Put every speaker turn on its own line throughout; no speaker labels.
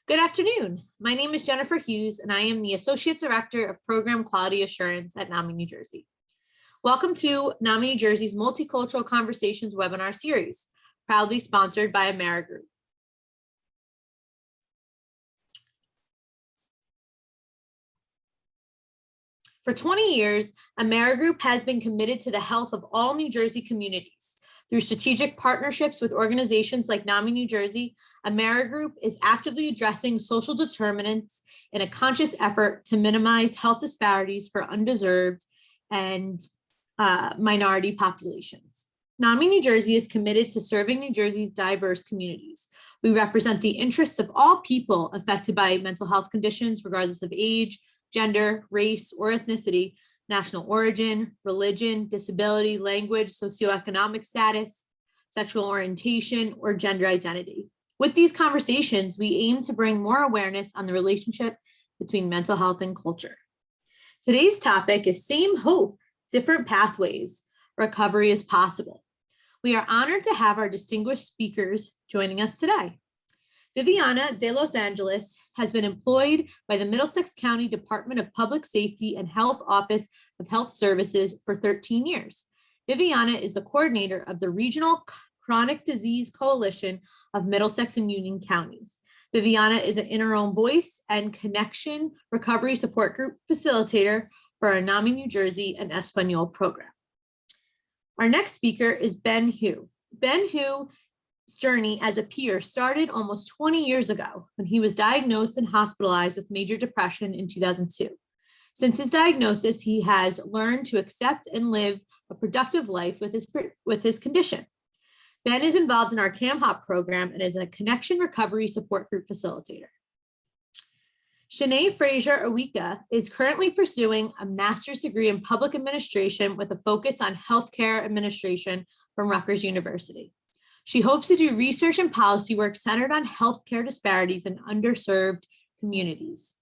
Good afternoon. My name is Jennifer Hughes, and I am the Associate Director of Program Quality Assurance at NAMI New Jersey. Welcome to NAMI New Jersey's Multicultural Conversations webinar series, proudly sponsored by AmeriGroup. For 20 years, AmeriGroup has been committed to the health of all New Jersey communities. Through strategic partnerships with organizations like NAMI New Jersey, AmeriGroup is actively addressing social determinants in a conscious effort to minimize health disparities for underserved and minority populations. NAMI New Jersey is committed to serving New Jersey's diverse communities. We represent the interests of all people affected by mental health conditions, regardless of age, gender, race, or ethnicity, national origin, religion, disability, language, socioeconomic status, sexual orientation, or gender identity. With these conversations, we aim to bring more awareness on the relationship between mental health and culture. Today's topic is Same Hope, Different Pathways, Recovery is Possible. We are honored to have our distinguished speakers joining us today. Viviana de Los Angeles has been employed by the Middlesex County Department of Public Safety and Health Office of Health Services for 13 years. Viviana is the coordinator of the Regional Chronic Disease Coalition of Middlesex and Union Counties. Viviana is an interim voice and connection recovery support group facilitator for our NAMI New Jersey and Español program. Our next speaker is Ben Hu. Ben Hu's journey as a peer started almost 20 years ago when he was diagnosed and hospitalized with major depression in 2002. Since his diagnosis, he has learned to accept and live a productive life with his condition. Ben is involved in our CAMHOP program and is a connection recovery support group facilitator. Shanae Frazier-Awika is currently pursuing a master's degree in public administration with a focus on healthcare administration from Rutgers University. She hopes to do research and policy work centered on healthcare disparities in underserved communities.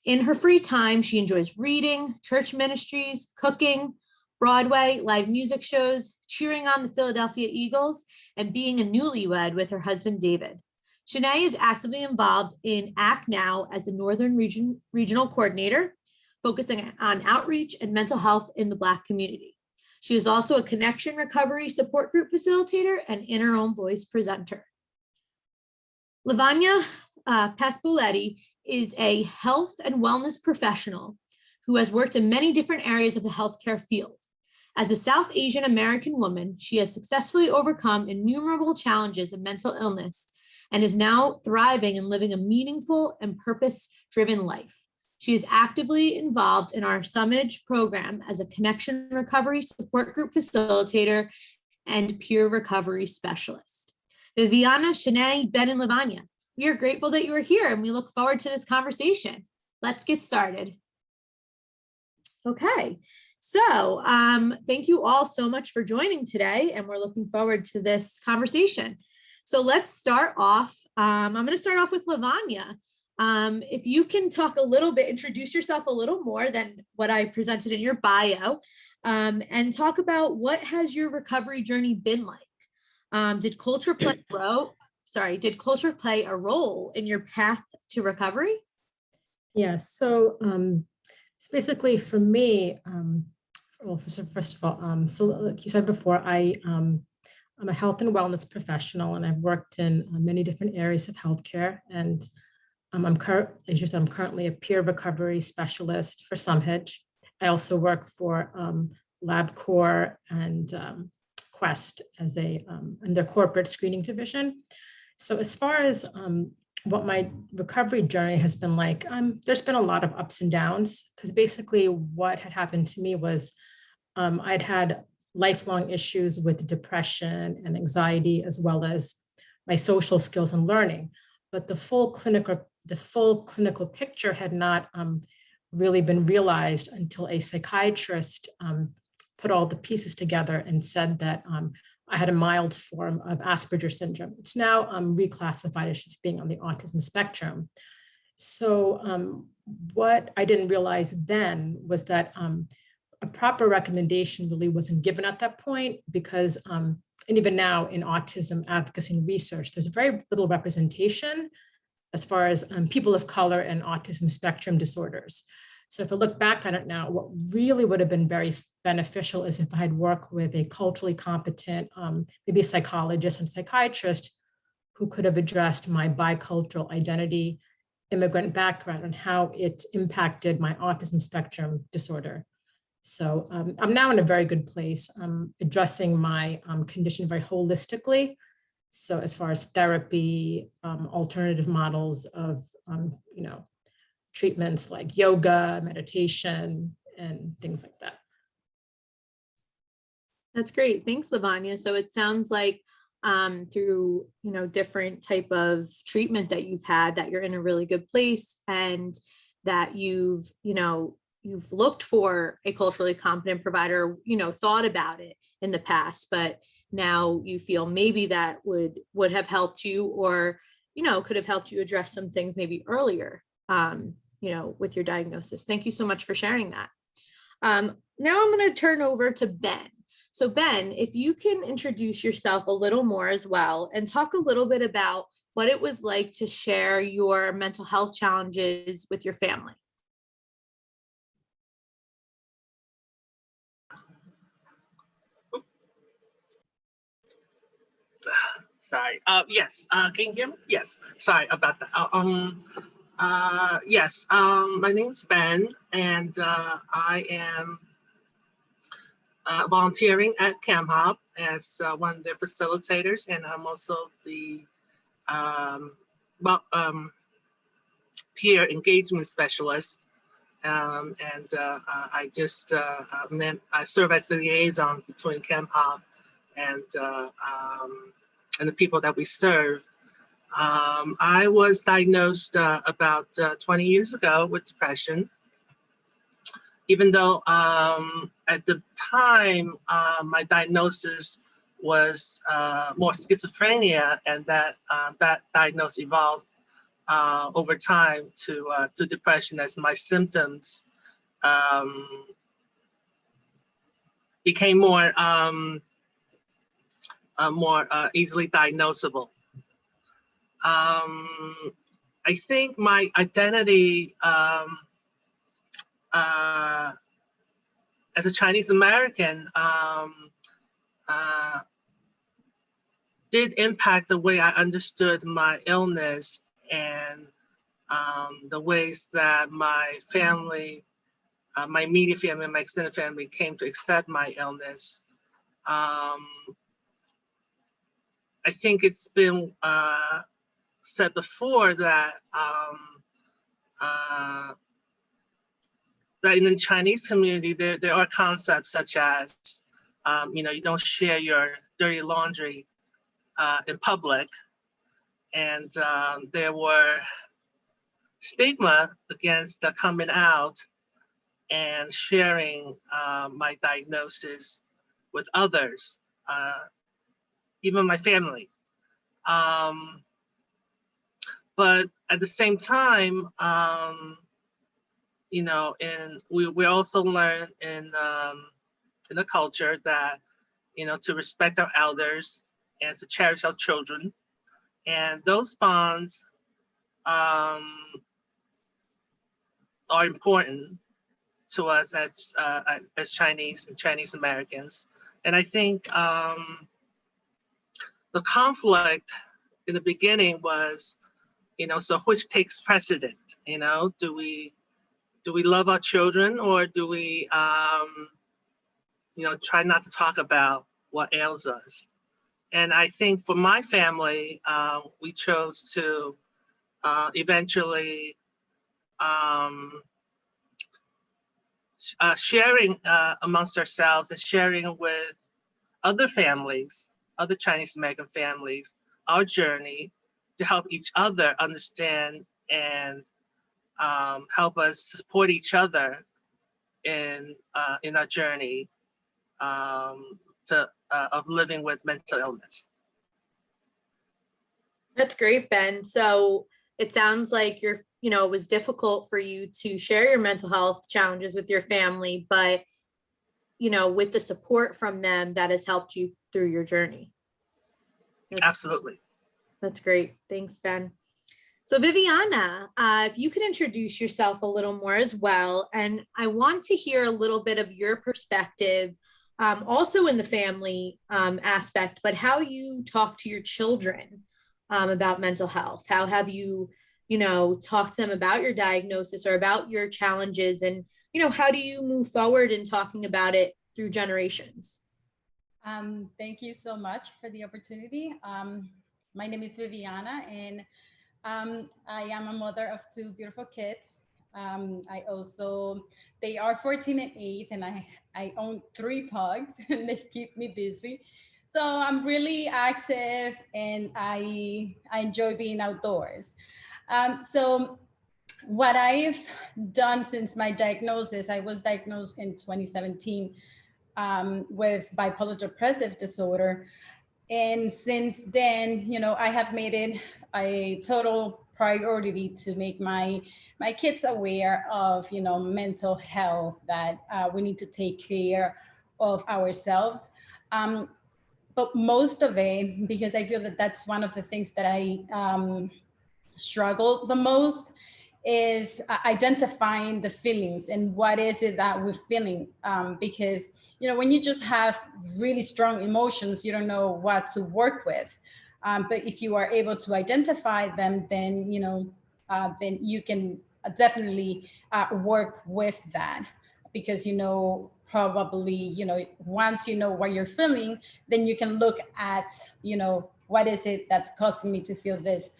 In her free time, she enjoys reading, church ministries, cooking, Broadway, live music shows, cheering on the Philadelphia Eagles, and being a newlywed with her husband, David. Shanae is actively involved in AACT-NOW as a Northern Regional Coordinator, focusing on outreach and mental health in the Black community. She is also a connection recovery support group facilitator and interim voice presenter. Lavanya Passpoletti is a health and wellness professional who has worked in many different areas of the healthcare field. As a South Asian American woman, she has successfully overcome innumerable challenges of mental illness and is now thriving and living a meaningful and purpose-driven life. She is actively involved in our SAMHAJ program as a connection recovery support group facilitator and peer recovery specialist. Viviana, Shanae, Ben, and Lavanya, we are grateful that you are here and we look forward to this conversation. Let's get started. Okay, so thank you all so much for joining today, and we're looking forward to this conversation. So let's start off. I'm going to start off with Lavanya. If you can talk a little bit, introduce yourself a little more than what I presented in your bio, and talk about what has your recovery journey been like? Did culture play a role in your path to recovery?
Yes. So basically for me, well, first of all, so like you said before, I'm a health and wellness professional, and I've worked in many different areas of healthcare. And as you said, I'm currently a peer recovery specialist for SAMHAJ. I also work for LabCorp and Quest as in their corporate screening division. So as far as what my recovery journey has been like, there's been a lot of ups and downs, because basically what had happened to me was I'd had lifelong issues with depression and anxiety, as well as my social skills and learning. But the full clinical picture had not really been realized until a psychiatrist put all the pieces together and said that I had a mild form of Asperger's syndrome. It's now reclassified as just being on the autism spectrum. So what I didn't realize then was that a proper recommendation really wasn't given at that point, because, and even now in autism advocacy and research, there's very little representation as far as people of color and autism spectrum disorders. So if I look back on it now, what really would have been very beneficial is if I had worked with a culturally competent, maybe a psychologist and psychiatrist who could have addressed my bicultural identity, immigrant background, and how it impacted my autism spectrum disorder. So I'm now in a very good place. I'm addressing my condition very holistically. So as far as therapy, alternative models of, treatments like yoga, meditation, and things like that.
That's great. Thanks, Lavanya. So it sounds like through, different type of treatment that you've had, that you're in a really good place, and that you've looked for a culturally competent provider, thought about it in the past, but now you feel maybe that would have helped you, or, could have helped you address some things maybe earlier, with your diagnosis. Thank you so much for sharing that. Now I'm going to turn over to Ben. So Ben, if you can introduce yourself a little more as well, and talk a little bit about what it was like to share your mental health challenges with your family.
Sorry. Yes. Can you hear me? Yes. Sorry about that. Yes. My name's Ben, and I am volunteering at CAMHOP as one of their facilitators, and I'm also the peer engagement specialist. I just I serve as the liaison between CAMHOP and the people that we serve. I was diagnosed about 20 years ago with depression, even though at the time my diagnosis was more schizophrenia, and that diagnosis evolved over time to depression as my symptoms became more easily diagnosable. I think my identity as a Chinese American did impact the way I understood my illness, and the ways that my family, my immediate family, my extended family came to accept my illness. I think it's been said before that that in the Chinese community, there are concepts such as, you don't share your dirty laundry in public, and there were stigma against the coming out and sharing my diagnosis with others, even my family. But at the same time, we also learn in the culture that, to respect our elders and to cherish our children. And those bonds are important to us as Chinese and Chinese Americans. And I think the conflict in the beginning was, so which takes precedent? Do we love our children, or do we try not to talk about what ails us? And I think for my family, we chose to eventually sharing amongst ourselves and sharing with other families, other Chinese American families, our journey to help each other understand and help us support each other in our journey of living with mental illness.
That's great, Ben. So it sounds like it was difficult for you to share your mental health challenges with your family, but, with the support from them, that has helped you through your journey.
Absolutely.
That's great. Thanks, Ben. So Viviana, if you could introduce yourself a little more as well, and I want to hear a little bit of your perspective, also in the family aspect, but how you talk to your children about mental health. How have you, talked to them about your diagnosis or about your challenges, and how do you move forward in talking about it through generations?
Thank you so much for the opportunity. My name is Viviana, and I am a mother of two beautiful kids. They are 14 and 8, and I own 3 pugs, and they keep me busy. So I'm really active, and I enjoy being outdoors. So what I've done since my diagnosis, I was diagnosed in 2017 with bipolar depressive disorder. And since then, I have made it a total priority to make my kids aware of, mental health, that we need to take care of ourselves. But most of it, because I feel that that's one of the things that I struggle the most, is identifying the feelings and what is it that we're feeling. Because, when you just have really strong emotions, you don't know what to work with. But if you are able to identify them, then, then you can definitely work with that, because, probably, once you know what you're feeling, then you can look at, what is it that's causing me to feel this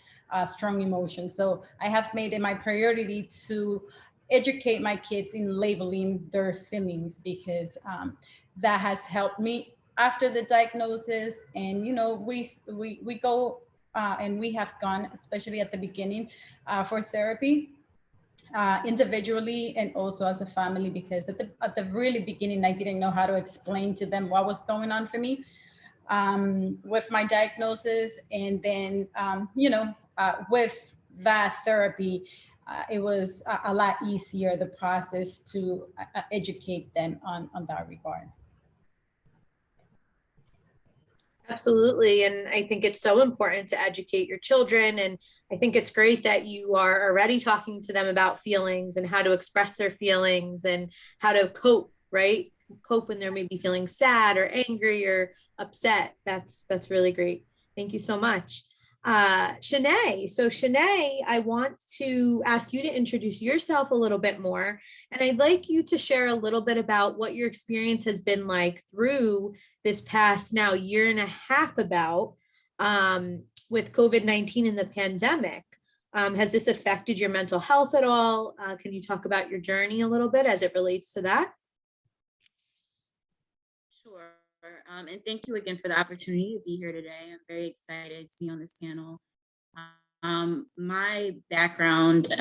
strong emotion. So I have made it my priority to educate my kids in labeling their feelings, because that has helped me after the diagnosis. And we go and we have gone, especially at the beginning, for therapy, individually and also as a family, because at the really beginning, I didn't know how to explain to them what was going on for me with my diagnosis. And then with that therapy, it was a lot easier, the process to educate them on that regard.
Absolutely. And I think it's so important to educate your children. And I think it's great that you are already talking to them about feelings and how to express their feelings and how to cope, right? Cope when they're maybe feeling sad or angry or upset. That's really great. Thank you so much. Shanae. So Shanae, I want to ask you to introduce yourself a little bit more. And I'd like you to share a little bit about what your experience has been like through this past now year and a half about with COVID-19 and the pandemic. Has this affected your mental health at all? Can you talk about your journey a little bit as it relates to that?
Sure. And thank you again for the opportunity to be here today. I'm very excited to be on this panel. My background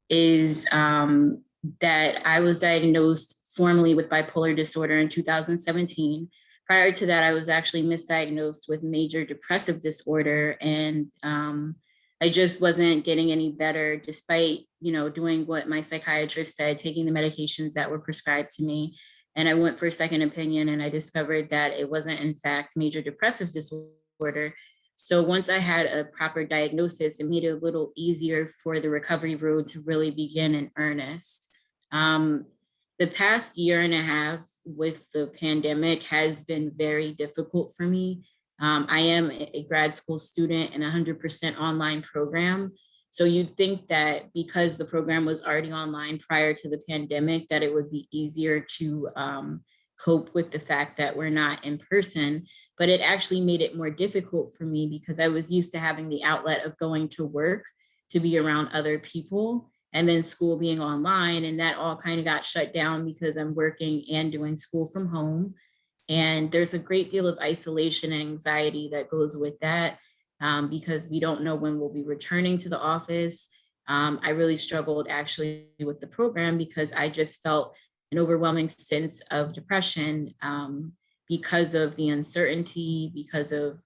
is that I was diagnosed formally with bipolar disorder in 2017. Prior to that, I was actually misdiagnosed with major depressive disorder, and I just wasn't getting any better despite, doing what my psychiatrist said, taking the medications that were prescribed to me. And I went for a second opinion, and I discovered that it wasn't, in fact, major depressive disorder. So once I had a proper diagnosis, it made it a little easier for the recovery road to really begin in earnest. The past year and a half with the pandemic has been very difficult for me. I am a grad school student in a 100% online program. So you'd think that because the program was already online prior to the pandemic, that it would be easier to cope with the fact that we're not in person, but it actually made it more difficult for me because I was used to having the outlet of going to work to be around other people, and then school being online, and that all kind of got shut down because I'm working and doing school from home. And there's a great deal of isolation and anxiety that goes with that. Because we don't know when we'll be returning to the office. I really struggled actually with the program because I just felt an overwhelming sense of depression because of the uncertainty, because of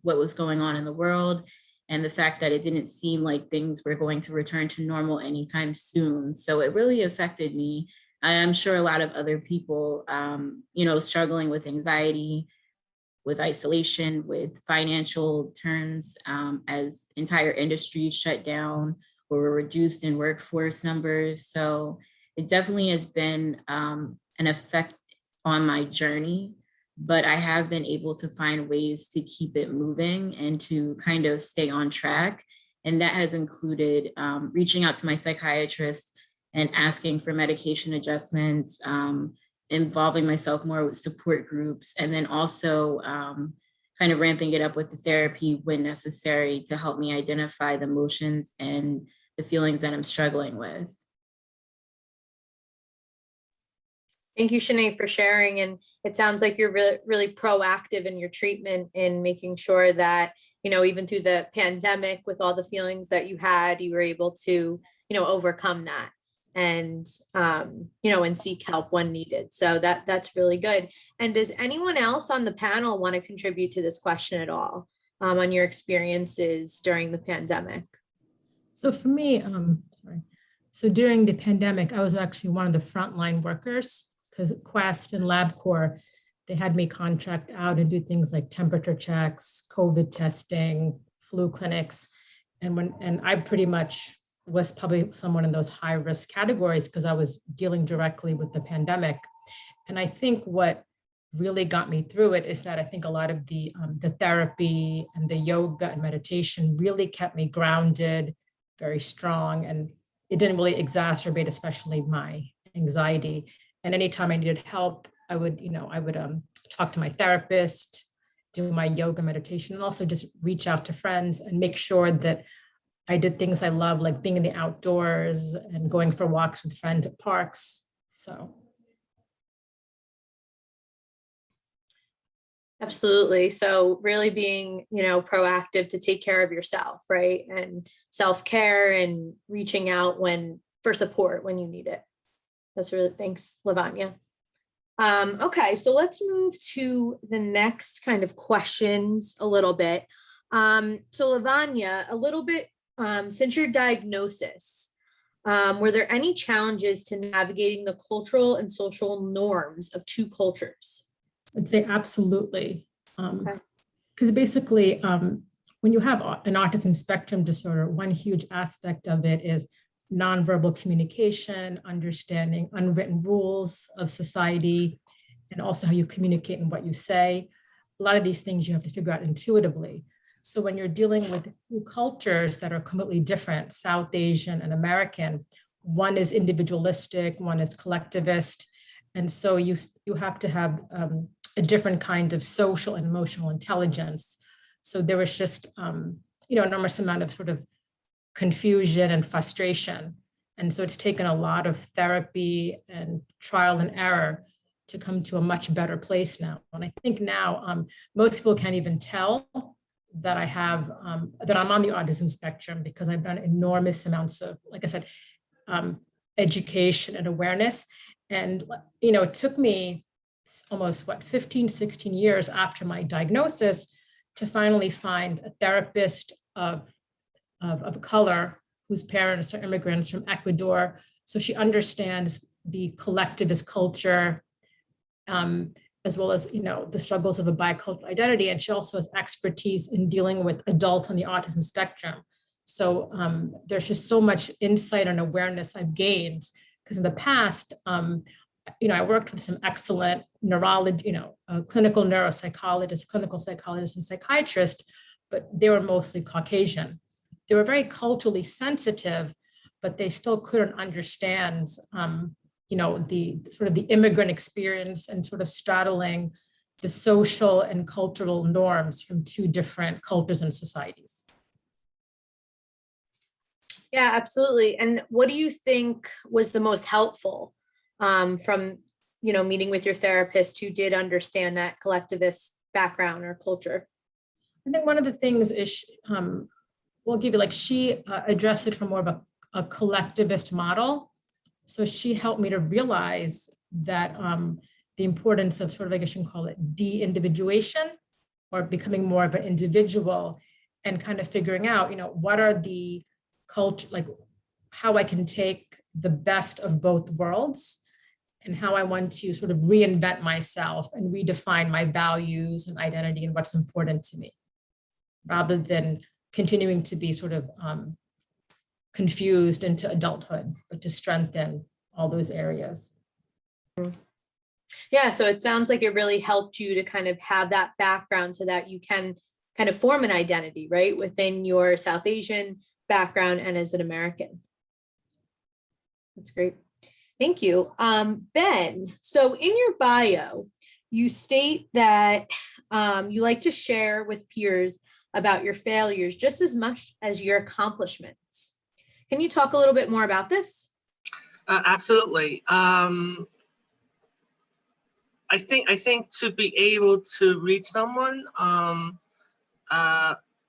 what was going on in the world, and the fact that it didn't seem like things were going to return to normal anytime soon. So it really affected me. I'm sure a lot of other people, struggling with anxiety, with isolation, with financial terms, as entire industries shut down or were reduced in workforce numbers. So it definitely has been an effect on my journey, but I have been able to find ways to keep it moving and to kind of stay on track. And that has included reaching out to my psychiatrist and asking for medication adjustments, involving myself more with support groups, and then also kind of ramping it up with the therapy when necessary to help me identify the emotions and the feelings that I'm struggling with.
Thank you, Shanae, for sharing. And it sounds like you're really, really proactive in your treatment in making sure that, you know, even through the pandemic, with all the feelings that you had, you were able to, you know, overcome that and, you know, and seek help when needed. So that's really good. And does anyone else on the panel want to contribute to this question at all on your experiences during the pandemic?
So for me, so during the pandemic, I was actually one of the frontline workers because Quest and LabCorp, they had me contract out and do things like temperature checks, COVID testing, flu clinics. And I pretty much was probably someone in those high risk categories because I was dealing directly with the pandemic. And I think what really got me through it is that I think a lot of the therapy and the yoga and meditation really kept me grounded, very strong, and it didn't really exacerbate, especially my anxiety. And anytime I needed help, I would talk to my therapist, do my yoga meditation, and also just reach out to friends and make sure that I did things I love, like being in the outdoors and going for walks with friends at parks. So.
Absolutely. So really being, you know, proactive to take care of yourself, right? And self-care and reaching out for support when you need it. That's really, thanks, Lavanya. Okay, so let's move to the next kind of questions a little bit. So Lavanya, a little bit, since your diagnosis, were there any challenges to navigating the cultural and social norms of two cultures?
I'd say absolutely. Because basically, when you have an autism spectrum disorder, one huge aspect of it is nonverbal communication, understanding unwritten rules of society, and also how you communicate and what you say. A lot of these things you have to figure out intuitively. So when you're dealing with two cultures that are completely different, South Asian and American, one is individualistic, one is collectivist. And so you have to have a different kind of social and emotional intelligence. So there was just, enormous amount of sort of confusion and frustration. And so it's taken a lot of therapy and trial and error to come to a much better place now. And I think now most people can't even tell that I have, that I'm on the autism spectrum because I've done enormous amounts of, like I said, education and awareness. And, it took me almost 15, 16 years after my diagnosis to finally find a therapist of color whose parents are immigrants from Ecuador. So she understands the collectivist culture, as well as, the struggles of a bicultural identity. And she also has expertise in dealing with adults on the autism spectrum. So there's just so much insight and awareness I've gained, because in the past, I worked with some excellent neurology, clinical neuropsychologists, clinical psychologists, and psychiatrists, but they were mostly Caucasian. They were very culturally sensitive, but they still couldn't understand, the sort of the immigrant experience and sort of straddling the social and cultural norms from two different cultures and societies.
Yeah, absolutely. And what do you think was the most helpful from, meeting with your therapist who did understand that collectivist background or culture?
I think one of the things is, we'll give you, she addressed it from more of a collectivist model. So she helped me to realize that the importance of sort of, I guess you can call it de-individuation, or becoming more of an individual, and kind of figuring out, what are the culture, how I can take the best of both worlds and how I want to sort of reinvent myself and redefine my values and identity and what's important to me, rather than continuing to be sort of confused into adulthood, but to strengthen all those areas.
Yeah, so it sounds like it really helped you to kind of have that background so that you can kind of form an identity, right, within your South Asian background and as an American. That's great. Thank you. Ben, so in your bio, you state that you like to share with peers about your failures just as much as your accomplishments. Can you talk a little bit more about this?
Absolutely. I think to be able to read someone,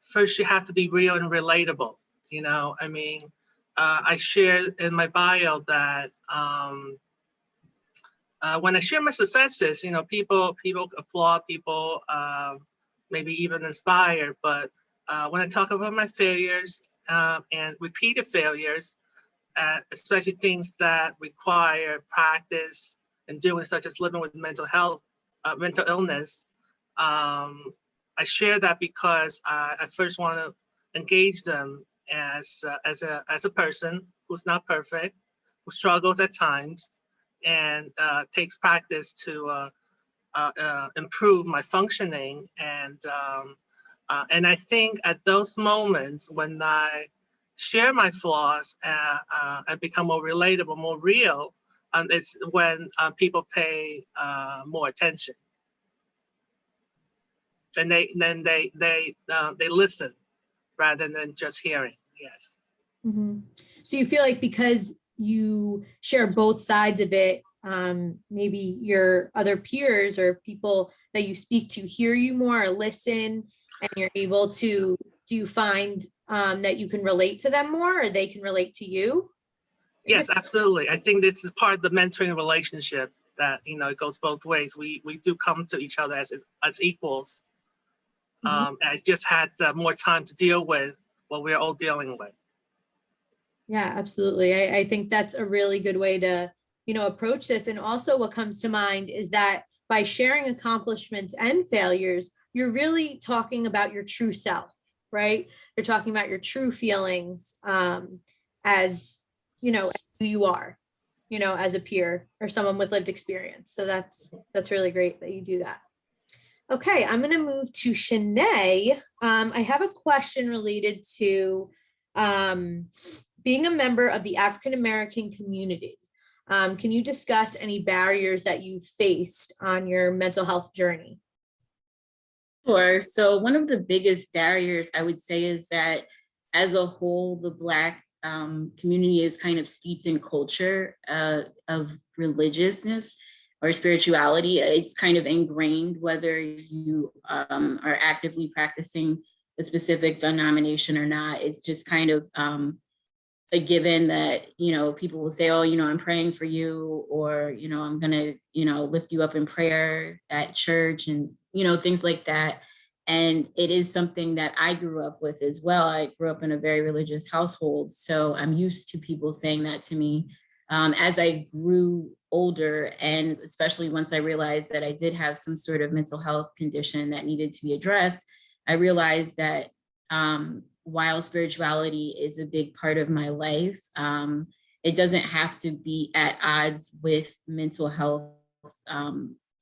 first you have to be real and relatable. You know, I mean, I shared in my bio that when I share my successes, you know, people applaud, people maybe even inspire. But when I talk about my failures and repeated failures, especially things that require practice and doing, such as living with mental illness, I share that because I first want to engage them as a person who's not perfect, who struggles at times, and takes practice to improve my functioning. And I think at those moments when I share my flaws and become more relatable, more real, it's when people pay more attention. And they listen rather than just hearing. Yes.
Mm-hmm. So you feel like because you share both sides of it, maybe your other peers or people that you speak to hear you more or listen, and you're able to, do you find that you can relate to them more, or they can relate to you?
Yes, absolutely. I think this is part of the mentoring relationship that, you know, it goes both ways. We do come to each other as equals. I just had more time to deal with what we're all dealing with.
Yeah, absolutely. I think that's a really good way to, you know, approach this. And also what comes to mind is that by sharing accomplishments and failures, you're really talking about your true self, right? You're talking about your true feelings as, you know, who you are, you know, as a peer or someone with lived experience. So that's really great that you do that. Okay, I'm going to move to Shanae. I have a question related to being a member of the African-American community. Can you discuss any barriers that you've faced on your mental health journey?
Sure. So one of the biggest barriers I would say is that as a whole, the Black community is kind of steeped in culture of religiousness or spirituality. It's kind of ingrained whether you are actively practicing a specific denomination or not. It's just kind of a given that, you know, people will say, oh, you know, I'm praying for you, or, you know, I'm going to, you know, lift you up in prayer at church, and, you know, things like that. And it is something that I grew up with as well. I grew up in a very religious household. So I'm used to people saying that to me. As I grew older, and especially once I realized that I did have some sort of mental health condition that needed to be addressed, I realized that while spirituality is a big part of my life, it doesn't have to be at odds with mental health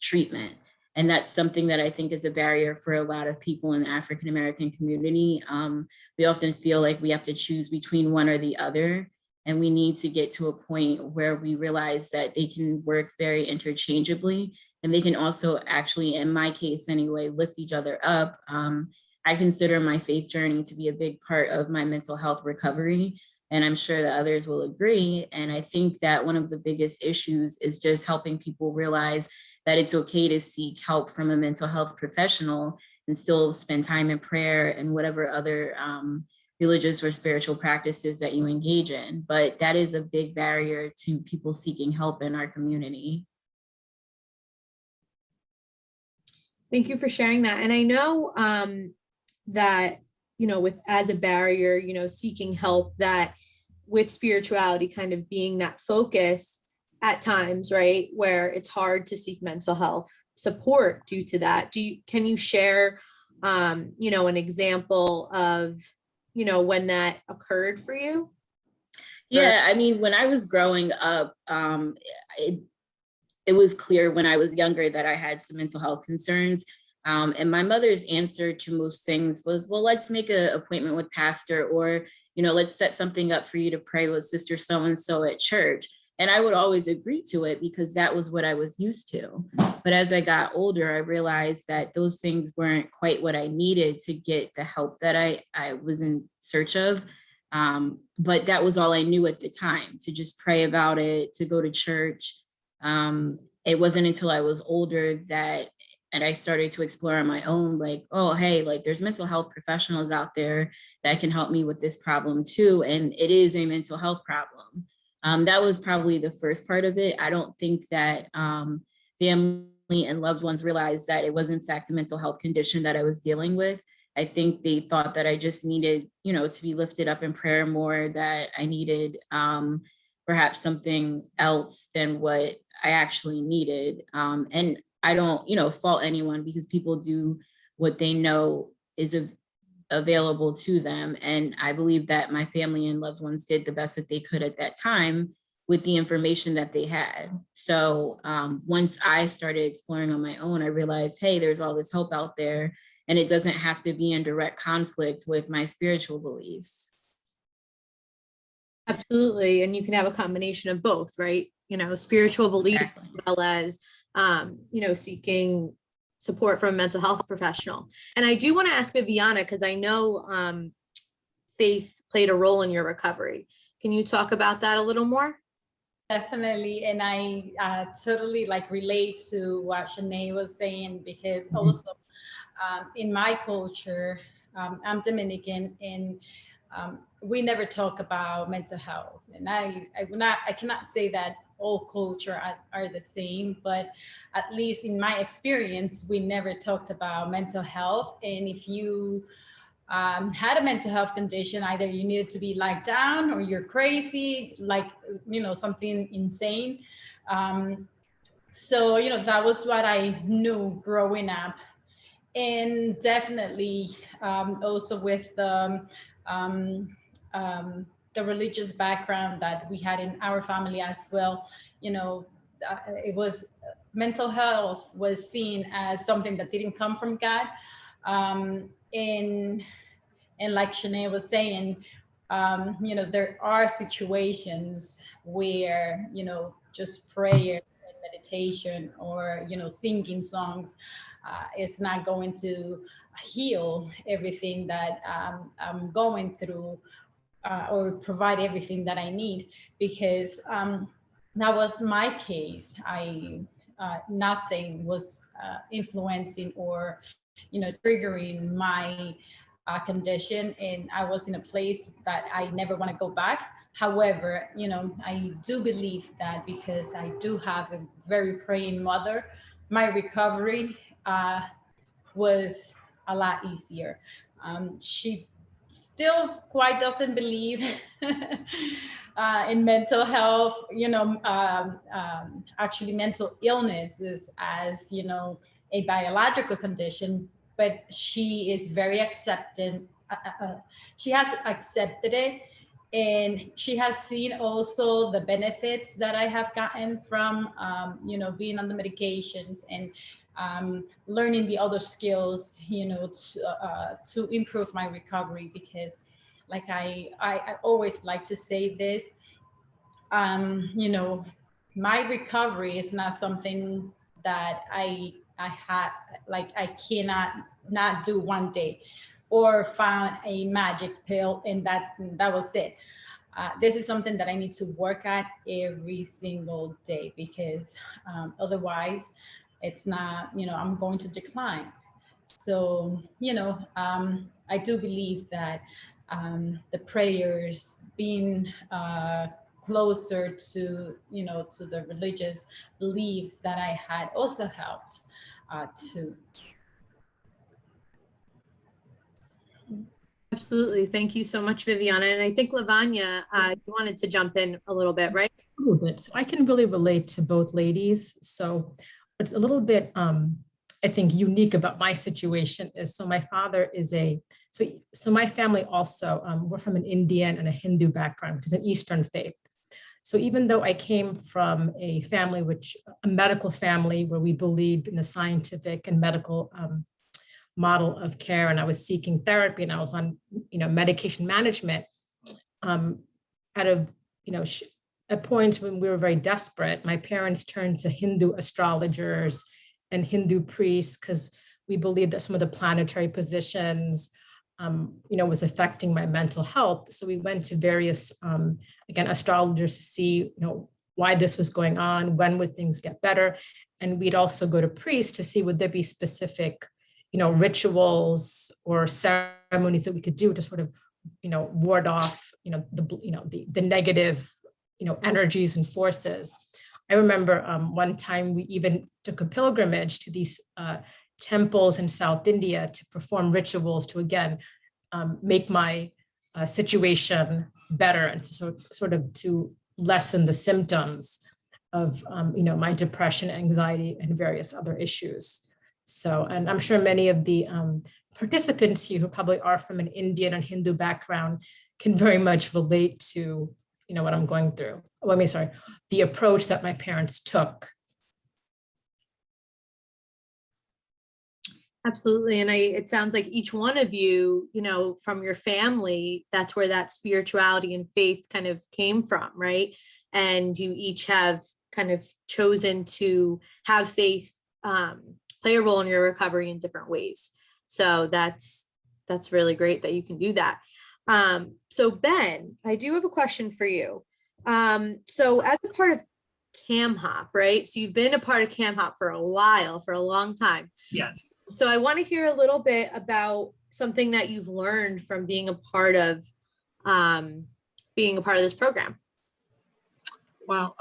treatment. And that's something that I think is a barrier for a lot of people in the African-American community. We often feel like we have to choose between one or the other. And we need to get to a point where we realize that they can work very interchangeably. And they can also actually, in my case anyway, lift each other up. I consider my faith journey to be a big part of my mental health recovery, and I'm sure that others will agree. And I think that one of the biggest issues is just helping people realize that it's okay to seek help from a mental health professional and still spend time in prayer and whatever other religious or spiritual practices that you engage in. But that is a big barrier to people seeking help in our community.
Thank you for sharing that. And I know that, you know, with as a barrier, you know, seeking help, that with spirituality kind of being that focus, at times, right, where it's hard to seek mental health support due to that. Can you share, you know, an example of, you know, when that occurred for you?
Yeah, I mean, when I was growing up, it was clear when I was younger that I had some mental health concerns. And my mother's answer to most things was, well, let's make an appointment with pastor, or, you know, let's set something up for you to pray with sister so-and-so at church. And I would always agree to it because that was what I was used to. But as I got older, I realized that those things weren't quite what I needed to get the help that I was in search of. But that was all I knew at the time, to just pray about it, to go to church. It wasn't until I was older that, and I started to explore on my own, like, oh, hey, like there's mental health professionals out there that can help me with this problem too. And it is a mental health problem. That was probably the first part of it. I don't think that family and loved ones realized that it was in fact a mental health condition that I was dealing with. I think they thought that I just needed, you know, to be lifted up in prayer more, that I needed perhaps something else than what I actually needed. And I don't, you know, fault anyone, because people do what they know is available to them. And I believe that my family and loved ones did the best that they could at that time with the information that they had. So once I started exploring on my own, I realized, hey, there's all this help out there, and it doesn't have to be in direct conflict with my spiritual beliefs.
Absolutely. And you can have a combination of both, right? You know, spiritual beliefs,
Exactly.
as well as, you know, seeking support from a mental health professional. And I do want to ask Viviana, because I know faith played a role in your recovery. Can you talk about that a little more?
Definitely, and I totally like relate to what Shanae was saying, because also in my culture, I'm Dominican, and we never talk about mental health. And I cannot say that all culture are the same, but at least in my experience, we never talked about mental health. And if you had a mental health condition, either you needed to be locked down or you're crazy, like, you know, something insane. So, you know, that was what I knew growing up. And definitely also with the religious background that we had in our family as well, you know, it was, mental health was seen as something that didn't come from God. And like Shanae was saying, you know, there are situations where, you know, just prayer and meditation, or, you know, singing songs, it's not going to heal everything that I'm going through, or provide everything that I need, because that was my case. Nothing was influencing or, you know, triggering my condition, and I was in a place that I never want to go back. However, you know, I do believe that because I do have a very praying mother, my recovery was a lot easier. She still quite doesn't believe in mental health, you know, actually mental illness is as, you know, a biological condition, but she is very accepting. She has accepted it, and she has seen also the benefits that I have gotten from, you know, being on the medications, and learning the other skills, you know, to improve my recovery. Because like I always like to say this, you know, my recovery is not something that I had, like, I cannot not do one day, or found a magic pill and that was it. This is something that I need to work at every single day, because otherwise it's not, you know, I'm going to decline. So, you know, I do believe that the prayers, being closer to, you know, to the religious belief that I had, also helped too.
Absolutely. Thank you so much, Viviana. And I think Lavanya, you wanted to jump in a little bit, right?
A little bit. So I can really relate to both ladies. So what's a little bit, I think, unique about my situation is, so my father is so my family also, we're from an Indian and a Hindu background, which is an Eastern faith. So even though I came from a family, a medical family where we believed in the scientific and medical model of care, and I was seeking therapy and I was on, medication management, at points when we were very desperate, my parents turned to Hindu astrologers and Hindu priests because we believed that some of the planetary positions, was affecting my mental health. So we went to various, again, astrologers to see, why this was going on, when would things get better. And we'd also go to priests to see would there be specific, rituals or ceremonies that we could do to sort of, ward off, the negative, energies and forces. I remember one time we even took a pilgrimage to these temples in South India to perform rituals to, again, make my situation better and to sort of to lessen the symptoms of, my depression, anxiety, and various other issues. So, and I'm sure many of the participants here who probably are from an Indian and Hindu background can very much relate to, what I'm going through. The approach that my parents took.
Absolutely. And it sounds like each one of you, from your family, that's where that spirituality and faith kind of came from, right? And you each have kind of chosen to have faith play a role in your recovery in different ways. So that's really great that you can do that. So Ben, I do have a question for you. So as a part of CAMHOP, right? So you've been a part of CAMHOP for a while, for a long time.
Yes.
So I want to hear a little bit about something that you've learned from being a part of this program.
Well,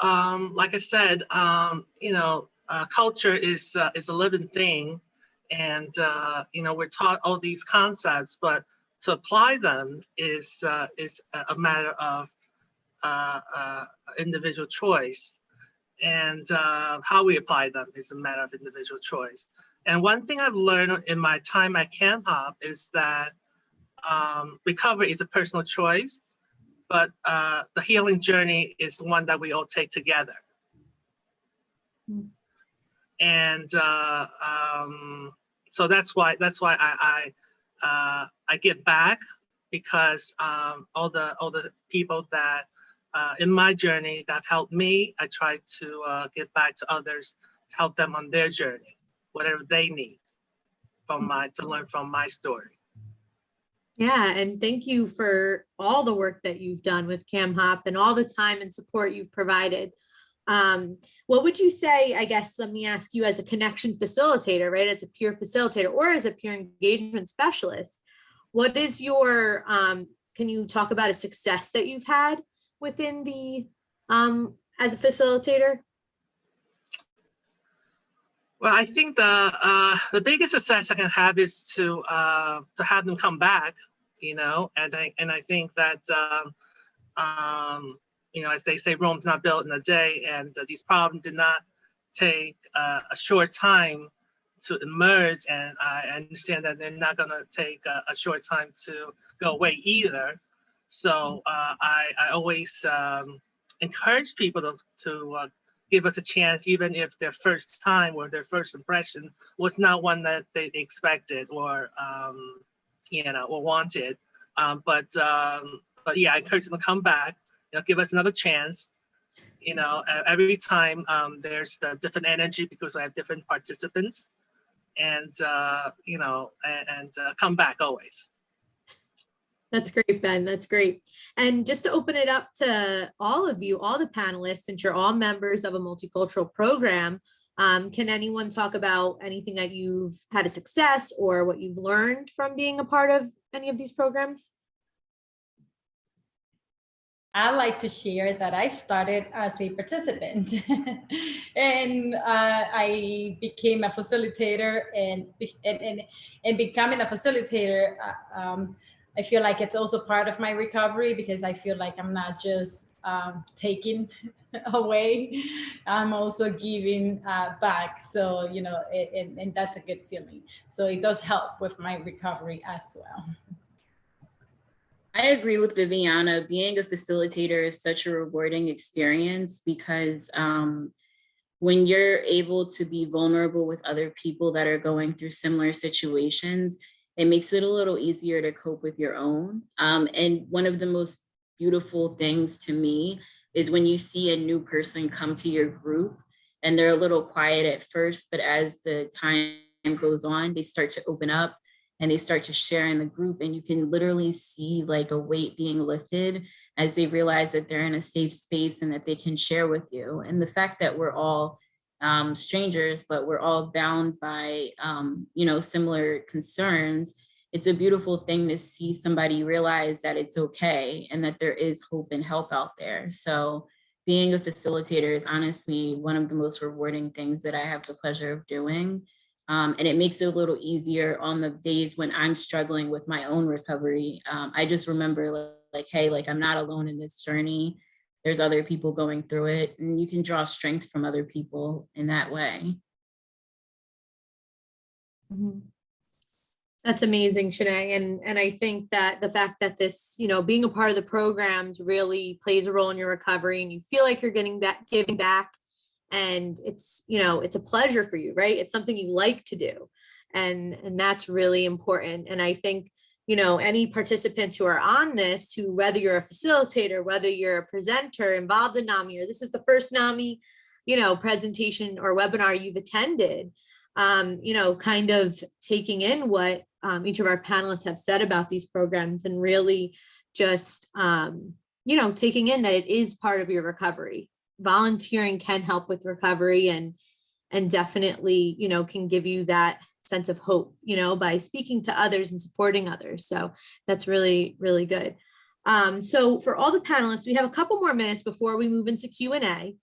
like I said, culture is a living thing, and we're taught all these concepts, but to apply them is a matter of individual choice, and how we apply them is a matter of individual choice. And one thing I've learned in my time at CAMHOP is that recovery is a personal choice, but the healing journey is one that we all take together. And so that's why I give back, because all the people that in my journey that helped me, I try to give back to others to help them on their journey, whatever they need to learn from my story.
Yeah, and thank you for all the work that you've done with CAMHOP and all the time and support you've provided. What would you say, I guess, let me ask you, as a connection facilitator, right, as a peer facilitator or as a peer engagement specialist, what is your, can you talk about a success that you've had within the, as a facilitator?
Well, I think the biggest success I can have is to have them come back, and I think that as they say, Rome's not built in a day, and these problems did not take a short time to emerge, and I understand that they're not going to take a short time to go away either. So I always encourage people to give us a chance, even if their first time or their first impression was not one that they expected or or wanted. But yeah, I encourage them to come back. Give us another chance. Every time there's the different energy because I have different participants, and come back always.
That's great, Ben. That's great. And just to open it up to all of you, all the panelists, since you're all members of a multicultural program, can anyone talk about anything that you've had a success or what you've learned from being a part of any of these programs?
I like to share that I started as a participant and I became a facilitator, and becoming a facilitator, I feel like it's also part of my recovery, because I feel like I'm not just taking away, I'm also giving back. So, you know, and that's a good feeling. So it does help with my recovery as well.
I agree with Viviana. Being a facilitator is such a rewarding experience, because when you're able to be vulnerable with other people that are going through similar situations, it makes it a little easier to cope with your own. And one of the most beautiful things to me is when you see a new person come to your group and they're a little quiet at first, but as the time goes on, they start to open up and they start to share in the group, and you can literally see like a weight being lifted as they realize that they're in a safe space and that they can share with you. And the fact that we're all strangers, but we're all bound by, you know, similar concerns, it's a beautiful thing to see somebody realize that it's okay and that there is hope and help out there. So being a facilitator is honestly one of the most rewarding things that I have the pleasure of doing. And it makes it a little easier on the days when I'm struggling with my own recovery. I just remember like, hey, like I'm not alone in this journey. There's other people going through it, and you can draw strength from other people in that way.
Mm-hmm. That's amazing, Shanae. And I think that the fact that this, you know, being a part of the programs really plays a role in your recovery, and you feel like you're giving back, and it's, you know, it's a pleasure for you, right? It's something you like to do. And that's really important. And I think, you know, any participants who are on this, who, whether you're a facilitator, whether you're a presenter involved in NAMI, or this is the first NAMI, you know, presentation or webinar you've attended, you know, kind of taking in what each of our panelists have said about these programs, and really just, you know, taking in that it is part of your recovery. Volunteering can help with recovery, and definitely, you know, can give you that sense of hope, you know, by speaking to others and supporting others. So that's really, really good. So for all the panelists, we have a couple more minutes before we move into Q&A.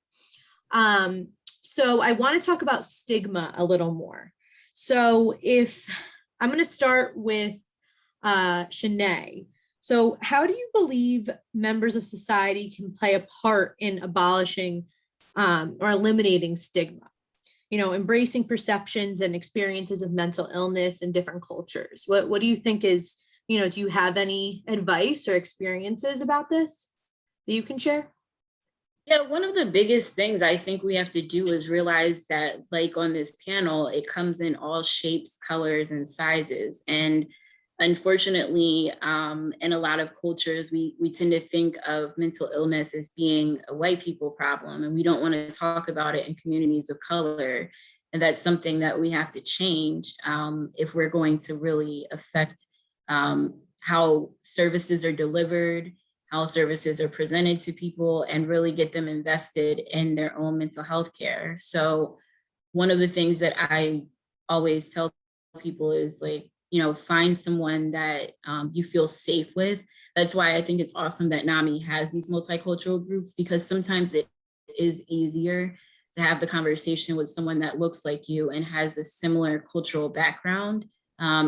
So I want to talk about stigma a little more. So if I'm going to start with Shanae. So how do you believe members of society can play a part in abolishing or eliminating stigma? You know, embracing perceptions and experiences of mental illness in different cultures. What do you think is, you know, do you have any advice or experiences about this that you can share?
Yeah, one of the biggest things I think we have to do is realize that, like on this panel, it comes in all shapes, colors, and sizes. And unfortunately, in a lot of cultures, we tend to think of mental illness as being a white people problem, and we don't want to talk about it in communities of color. And that's something that we have to change if we're going to really affect how services are delivered, how services are presented to people, and really get them invested in their own mental health care. So one of the things that I always tell people is, like, you know, find someone that you feel safe with. That's why I think it's awesome that NAMI has these multicultural groups, because sometimes it is easier to have the conversation with someone that looks like you and has a similar cultural background.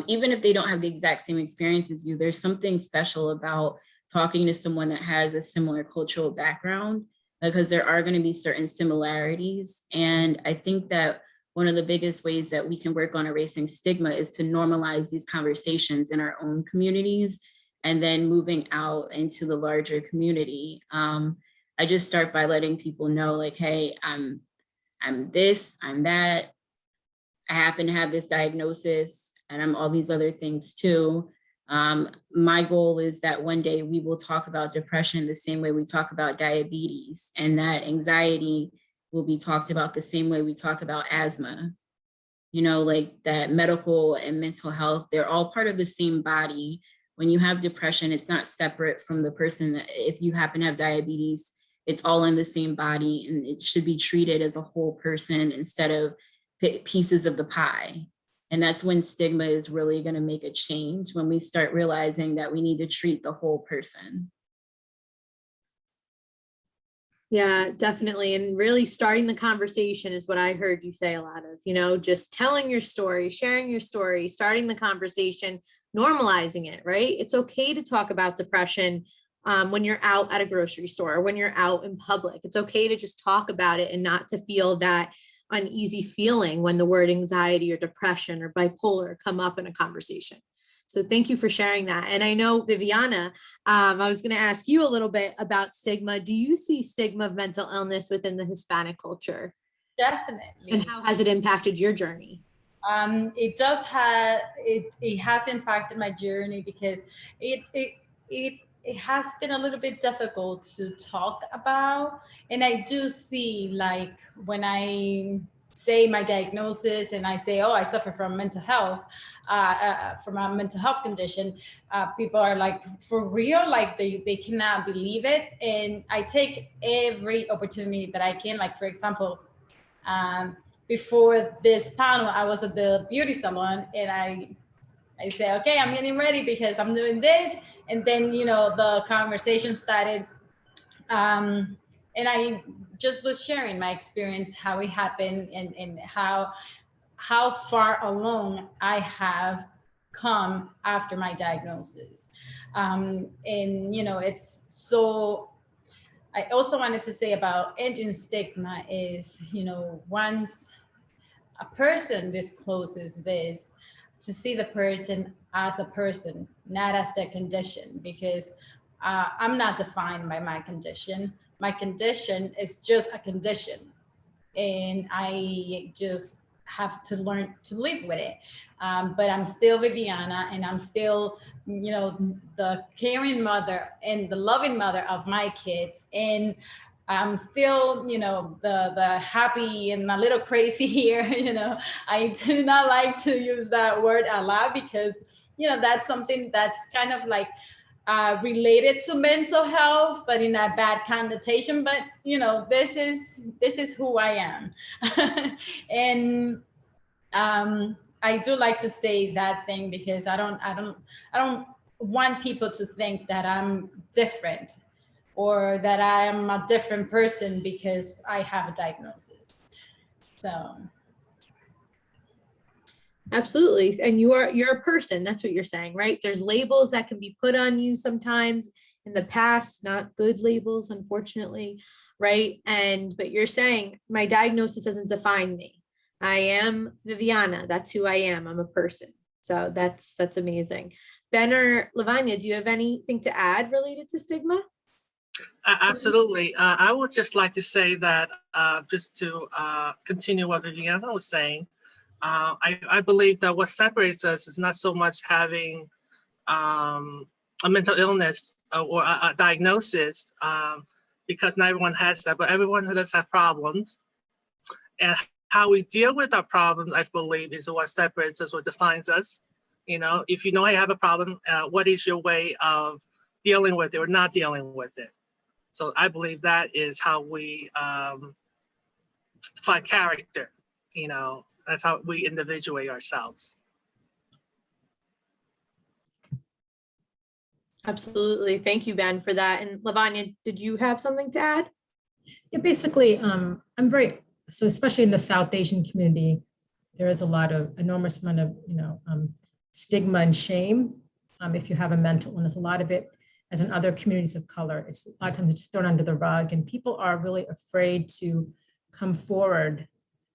Even if they don't have the exact same experience as you, there's something special about talking to someone that has a similar cultural background, because there are going to be certain similarities. And I think that one of the biggest ways that we can work on erasing stigma is to normalize these conversations in our own communities, and then moving out into the larger community. I just start by letting people know, like, hey, I'm this, I'm that. I happen to have this diagnosis, and I'm all these other things too. My goal is that one day we will talk about depression the same way we talk about diabetes, and that anxiety will be talked about the same way we talk about asthma. You know, like that medical and mental health, they're all part of the same body. When you have depression, it's not separate from the person that, if you happen to have diabetes, it's all in the same body, and it should be treated as a whole person instead of pieces of the pie. And that's when stigma is really going to make a change, when we start realizing that we need to treat the whole person.
Yeah, definitely. And really starting the conversation is what I heard you say a lot of, you know, just telling your story, sharing your story, starting the conversation, normalizing it, right? It's okay to talk about depression when you're out at a grocery store, or when you're out in public. It's okay to just talk about it and not to feel that uneasy feeling when the word anxiety or depression or bipolar come up in a conversation. So thank you for sharing that. And I know, Viviana, I was going to ask you a little bit about stigma. Do you see stigma of mental illness within the Hispanic culture?
Definitely.
And how has it impacted your journey?
It does have, it has impacted my journey because it has been a little bit difficult to talk about. And I do see, like, when I say my diagnosis and I say, oh, I suffer from mental health, from a mental health condition, people are like, for real? Like they cannot believe it. And I take every opportunity that I can. Like, for example, before this panel, I was at the beauty salon and I say, okay, I'm getting ready because I'm doing this. And then, you know, the conversation started. And I just was sharing my experience, how it happened, and how far along I have come after my diagnosis. And, you know, it's so, I also wanted to say about ending stigma is, you know, once a person discloses this, to see the person as a person, not as their condition, because I'm not defined by my condition. My condition is just a condition, and I just have to learn to live with it. But I'm still Viviana, and I'm still, you know, the caring mother and the loving mother of my kids. And I'm still, you know, the happy and a little crazy here. You know, I do not like to use that word a lot because, you know, that's something that's kind of like related to mental health, but in a bad connotation. But, you know, this is who I am. And I do like to say that thing because I don't want people to think that I'm different or that I am a different person because I have a diagnosis. So.
Absolutely. And you're a person. That's what you're saying, right? There's labels that can be put on you sometimes in the past, not good labels, unfortunately, right? But you're saying my diagnosis doesn't define me. I am Viviana. That's who I am. I'm a person. So that's amazing. Ben or Lavanya, do you have anything to add related to stigma?
Absolutely. I would just like to say that just to continue what Viviana was saying, I believe that what separates us is not so much having a mental illness or a diagnosis, because not everyone has that, but everyone does have problems. And how we deal with our problems, I believe, is what separates us, what defines us. You know, if you know I have a problem, what is your way of dealing with it or not dealing with it? So I believe that is how we find character. You know, that's how we individuate ourselves.
Absolutely. Thank you, Ben, for that. And Lavanya, did you have something to add?
Yeah, basically, so especially in the South Asian community, there is a lot of enormous amount of, stigma and shame. If you have a mental illness, a lot of it, as in other communities of color, it's a lot of times it's thrown under the rug, and people are really afraid to come forward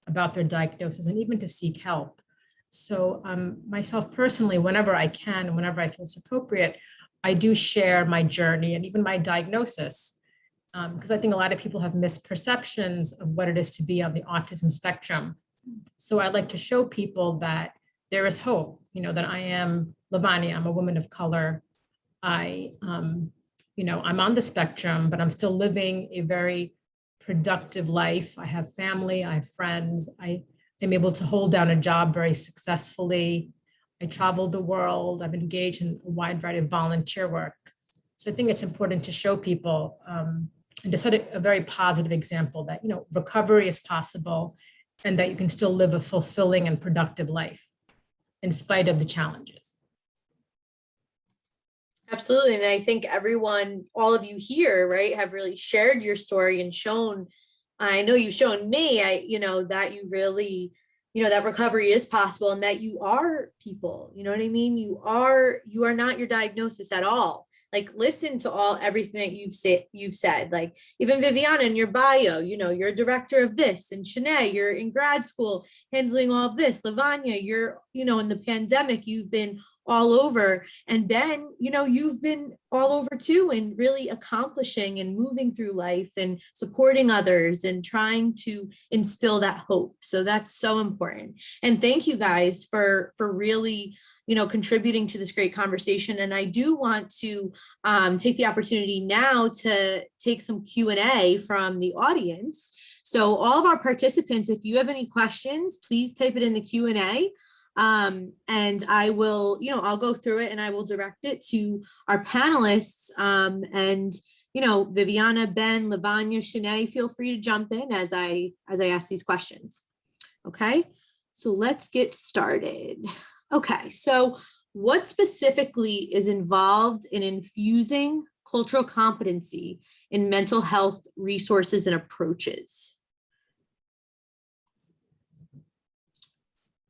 about their diagnosis and even to seek help. So myself personally, whenever I can, whenever I feel it's appropriate, I do share my journey and even my diagnosis, because I think a lot of people have misperceptions of what it is to be on the autism spectrum. So I like to show people that there is hope, that I am Lavanya, I'm a woman of color. I'm on the spectrum, but I'm still living a very productive life. I have family, I have friends. I am able to hold down a job very successfully. I travel the world. I've engaged in a wide variety of volunteer work. So I think it's important to show people and to set a very positive example that, recovery is possible and that you can still live a fulfilling and productive life in spite of the challenges.
Absolutely. And I think all of you here, right, have really shared your story and shown, I know you've shown me, that you really you know, that recovery is possible and that you are people, you know what I mean? You are not your diagnosis at all. Like, listen to everything that you've said, like even Viviana in your bio, you know, you're a director of this, and Shanae, you're in grad school handling all of this. Lavanya, you're, you know, in the pandemic, you've been all over. And Ben, you know, you've been all over too, and really accomplishing and moving through life and supporting others and trying to instill that hope. So that's so important. And thank you guys for really, you know, contributing to this great conversation. And I do want to take the opportunity now to take some Q&A from the audience. So all of our participants, if you have any questions, please type it in the Q&A. And I will, you know, I'll go through it and I will direct it to our panelists. And, you know, Viviana, Ben, Lavanya, Shanae, feel free to jump in as I ask these questions. Okay, so let's get started. Okay, so what specifically is involved in infusing cultural competency in mental health resources and approaches?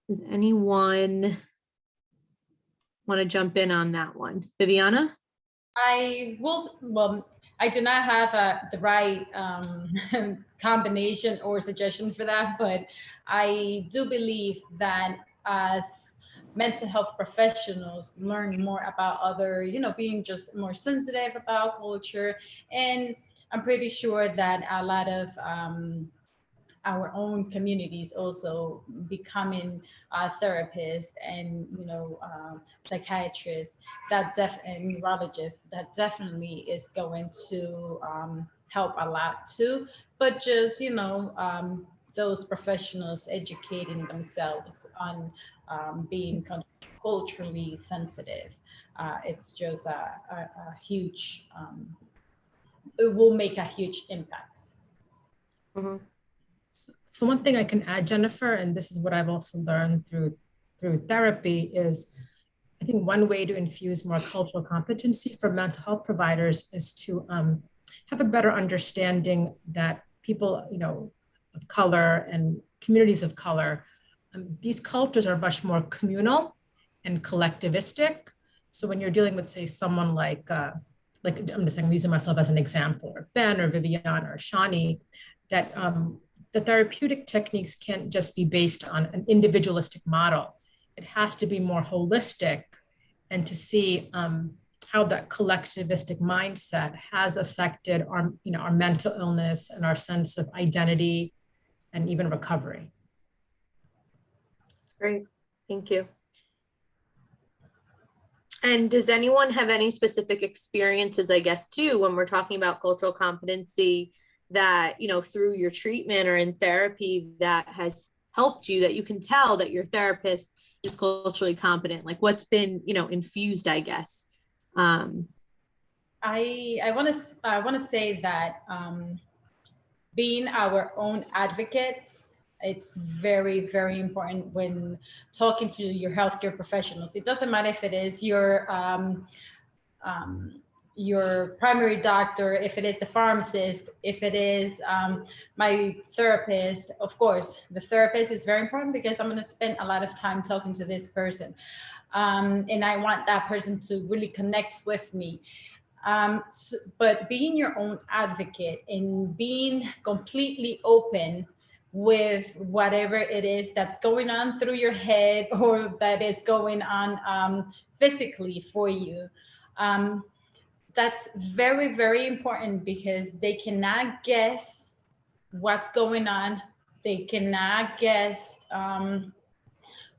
Does anyone want to jump in on that one? Viviana?
I do not have the right combination or suggestion for that, but I do believe that as mental health professionals learn more about other, you know, being just more sensitive about culture. And I'm pretty sure that a lot of our own communities also becoming therapists and, you know, psychiatrists, and neurologists, that definitely is going to help a lot too. But just, you know, those professionals educating themselves on being culturally sensitive. It's just a huge, it will make a huge impact.
Mm-hmm.
So one thing I can add, Jennifer, and this is what I've also learned through therapy, is I think one way to infuse more cultural competency for mental health providers is to have a better understanding that people, you know, of color and communities of color, these cultures are much more communal and collectivistic. So when you're dealing with, say, someone like I'm using myself as an example, or Ben or Viviana or Shani, that the therapeutic techniques can't just be based on an individualistic model. It has to be more holistic, and to see how that collectivistic mindset has affected our, you know, our mental illness and our sense of identity and even recovery.
Great, thank you. And does anyone have any specific experiences, I guess, too, when we're talking about cultural competency, that, you know, through your treatment or in therapy that has helped you, that you can tell that your therapist is culturally competent? Like, what's been, you know, infused, I guess? I
want to say that being our own advocates, it's very, very important when talking to your healthcare professionals. It doesn't matter if it is your primary doctor, if it is the pharmacist, if it is my therapist. Of course, the therapist is very important because I'm going to spend a lot of time talking to this person. And I want that person to really connect with me. But being your own advocate and being completely open with whatever it is that's going on through your head or that is going on physically for you, that's very, very important, because they cannot guess what's going on. They cannot guess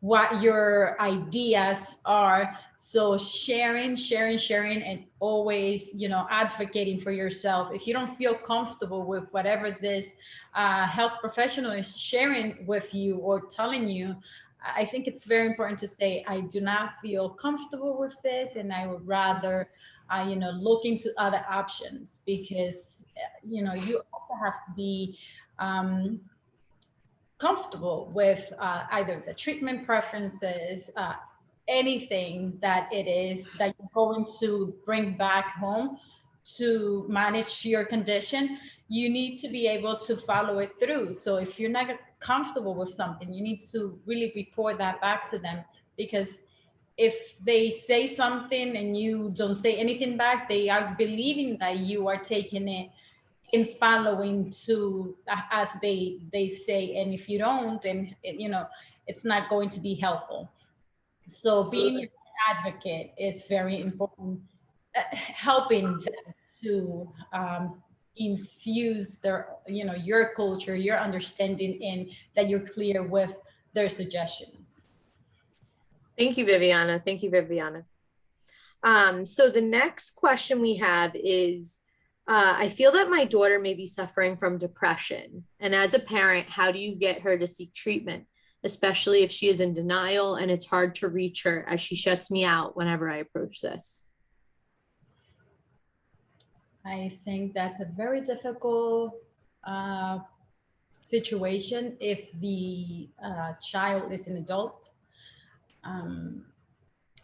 what your ideas are. So sharing, and always, you know, advocating for yourself. If you don't feel comfortable with whatever this health professional is sharing with you or telling you, I think it's very important to say, I do not feel comfortable with this, and I would rather you know, look into other options, because, you know, you also have to be comfortable with either the treatment preferences, anything that it is that you're going to bring back home to manage your condition. you need to be able to follow it through. So if you're not comfortable with something, you need to really report that back to them, because if they say something and you don't say anything back, they are believing that you are taking it in following to as they say. And if you don't, then it's not going to be helpful. So being an advocate, it's very important, helping them to infuse their, your culture, your understanding, and that you're clear with their suggestions.
Thank you, Viviana. Thank you, Viviana. So the next question we have is, I feel that my daughter may be suffering from depression. And as a parent, how do you get her to seek treatment, especially if she is in denial and it's hard to reach her as she shuts me out whenever I approach this?
I think that's a very difficult situation if the child is an adult,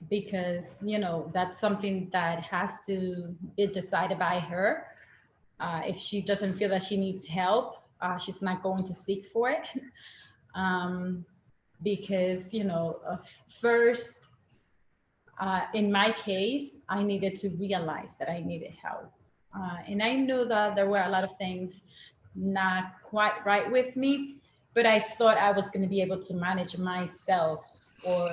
because that's something that has to be decided by her. If she doesn't feel that she needs help, she's not going to seek for it, because first, in my case, I needed to realize that I needed help. And I knew that there were a lot of things not quite right with me, but I thought I was going to be able to manage myself, or,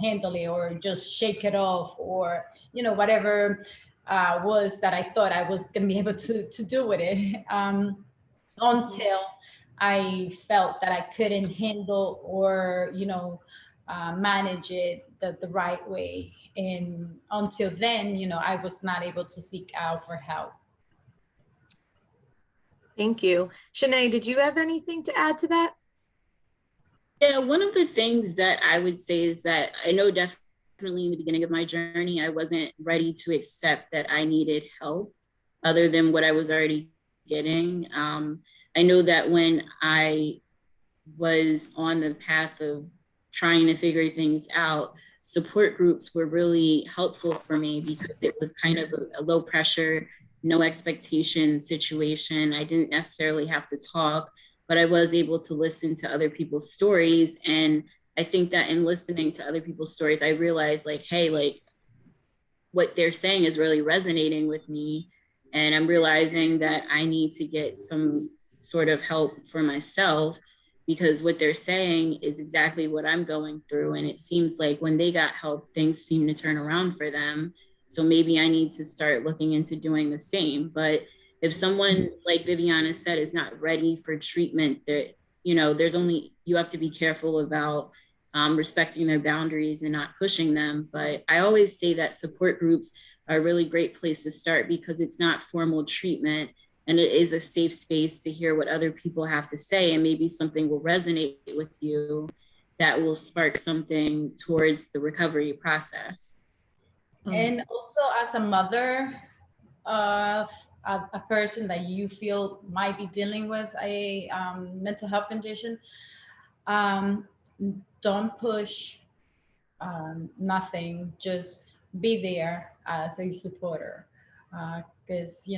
handle it, or just shake it off, or, whatever was that I thought I was going to be able to do with it, until I felt that I couldn't handle or, manage it the right way. And until then, I was not able to seek out for help.
Thank you. Shanae, did you have anything to add to that?
Yeah, one of the things that I would say is that I know definitely in the beginning of my journey, I wasn't ready to accept that I needed help other than what I was already getting. I know that when I was on the path of trying to figure things out, support groups were really helpful for me, because it was kind of a low pressure, no expectation situation. I didn't necessarily have to talk, but I was able to listen to other people's stories. And I think that in listening to other people's stories, I realized hey, what they're saying is really resonating with me. And I'm realizing that I need to get some sort of help for myself, because what they're saying is exactly what I'm going through. And it seems like when they got help, things seem to turn around for them. So maybe I need to start looking into doing the same. But if someone, like Viviana said, is not ready for treatment, that, you have to be careful about respecting their boundaries and not pushing them. But I always say that support groups are a really great place to start, because it's not formal treatment, and it is a safe space to hear what other people have to say, and maybe something will resonate with you that will spark something towards the recovery process.
And also, as a mother of a person that you feel might be dealing with a mental health condition, don't push nothing. Just be there as a supporter, because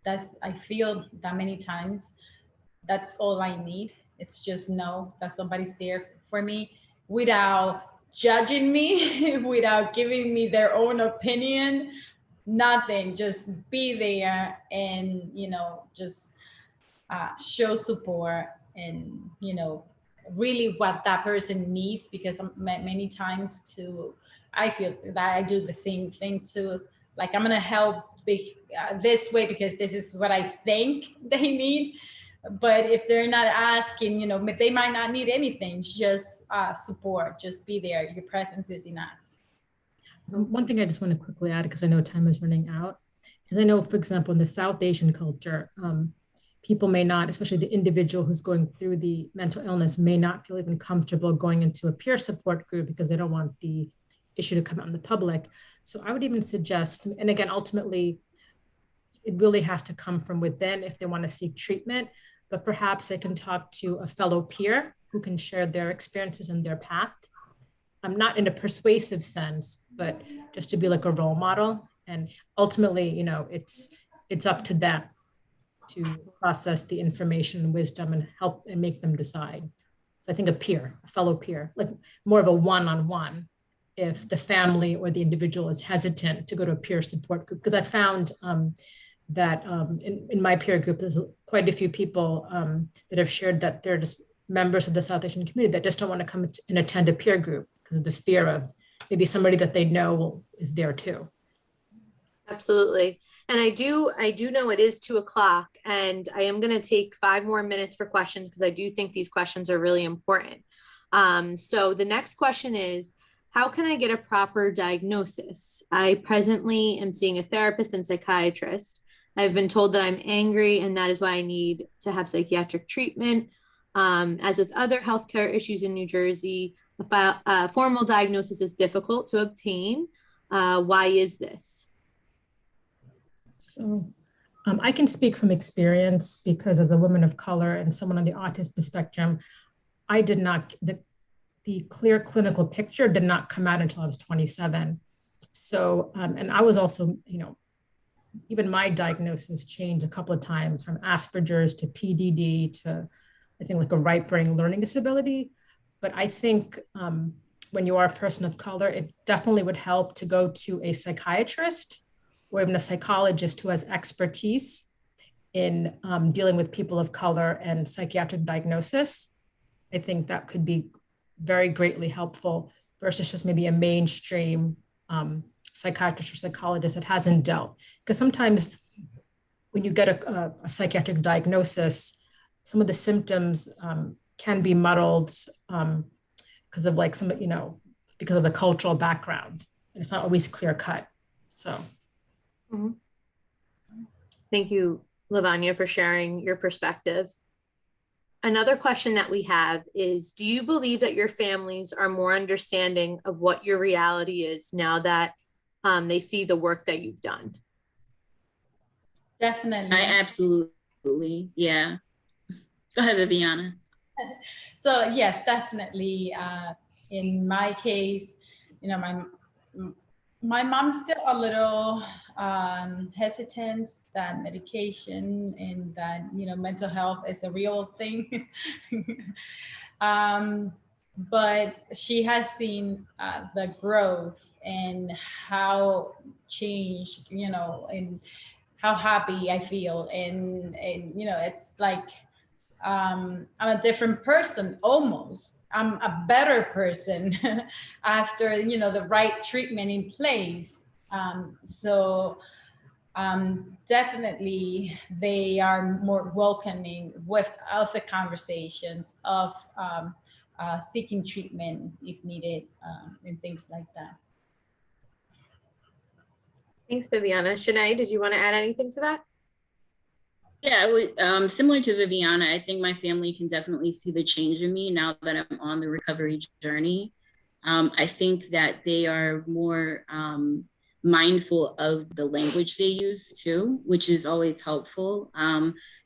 that's I feel that many times that's all I need. It's just know that somebody's there for me without judging me, without giving me their own opinion, nothing. Just be there and, just show support and, really what that person needs, because many times too, I feel that I do the same thing too. Like, I'm going to help this way because this is what I think they need. But if they're not asking, they might not need anything. Just support, just be there. Your presence is enough.
One thing I just want to quickly add, because I know time is running out, is I know, for example, in the South Asian culture, people may not, especially the individual who's going through the mental illness, may not feel even comfortable going into a peer support group because they don't want the issue to come out in the public. So I would even suggest, and again, ultimately, it really has to come from within if they want to seek treatment, but perhaps they can talk to a fellow peer who can share their experiences and their path. I'm not in a persuasive sense, but just to be like a role model. And ultimately, it's up to them. to process the information and wisdom and help and make them decide. So I think a peer, a fellow peer, like more of a one-on-one, if the family or the individual is hesitant to go to a peer support group. Because I found that in my peer group, there's quite a few people that have shared that they're just members of the South Asian community that just don't want to come and attend a peer group because of the fear of maybe somebody that they know is there too.
Absolutely. And I do know it is 2:00, and I am going to take 5 more minutes for questions because I do think these questions are really important. So the next question is, how can I get a proper diagnosis? I presently am seeing a therapist and psychiatrist. I've been told that I'm angry and that is why I need to have psychiatric treatment. As with other healthcare issues in New Jersey, a formal diagnosis is difficult to obtain. Why is this?
So I can speak from experience because as a woman of color and someone on the autism spectrum, I did not, the clear clinical picture did not come out until I was 27. So, and I was also, even my diagnosis changed a couple of times from Asperger's to PDD to, I think, like a right brain learning disability. But I think when you are a person of color, it definitely would help to go to a psychiatrist or even a psychologist who has expertise in dealing with people of color and psychiatric diagnosis. I think that could be very greatly helpful versus just maybe a mainstream psychiatrist or psychologist that hasn't dealt. Because sometimes when you get a psychiatric diagnosis, some of the symptoms can be muddled because of like because of the cultural background, and it's not always clear cut. So.
Mm-hmm. Thank you, Lavanya, for sharing your perspective. Another question that we have is, do you believe that your families are more understanding of what your reality is now that they see the work that you've done?
Definitely.
I absolutely, yeah. Go ahead, Viviana.
So yes, definitely. In my case, my mom's still a little hesitant that medication and that mental health is a real thing. But she has seen the growth and how changed, and how happy I feel, and it's like I'm a different person almost. I'm a better person after the right treatment in place. So definitely they are more welcoming without the conversations of seeking treatment if needed, and things like that.
Thanks, Viviana. Shanae, did you want to add anything to that?
Yeah, I would, similar to Viviana, I think my family can definitely see the change in me now that I'm on the recovery journey. I think that they are more mindful of the language they use too, which is always helpful.